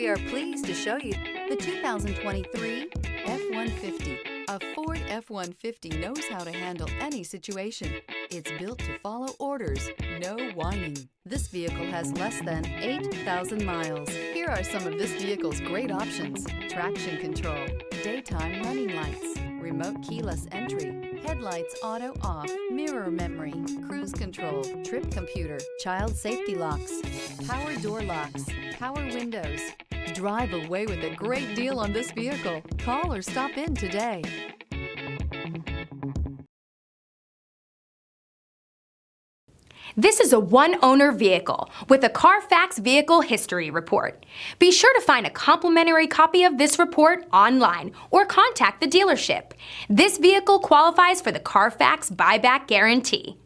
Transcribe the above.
We are pleased to show you the 2023 F-150. A Ford F-150 knows how to handle any situation. It's built to follow orders, no whining. This vehicle has less than 8,000 miles. Here are some of this vehicle's great options: traction control, daytime running lights, remote keyless entry, headlights auto off, mirror memory, cruise control, trip computer, child safety locks, power door locks, power windows. Drive away with a great deal on this vehicle. Call or stop in today. This is a one-owner vehicle with a Carfax Vehicle History Report. Be sure to find a complimentary copy of this report online or contact the dealership. This vehicle qualifies for the Carfax Buyback Guarantee.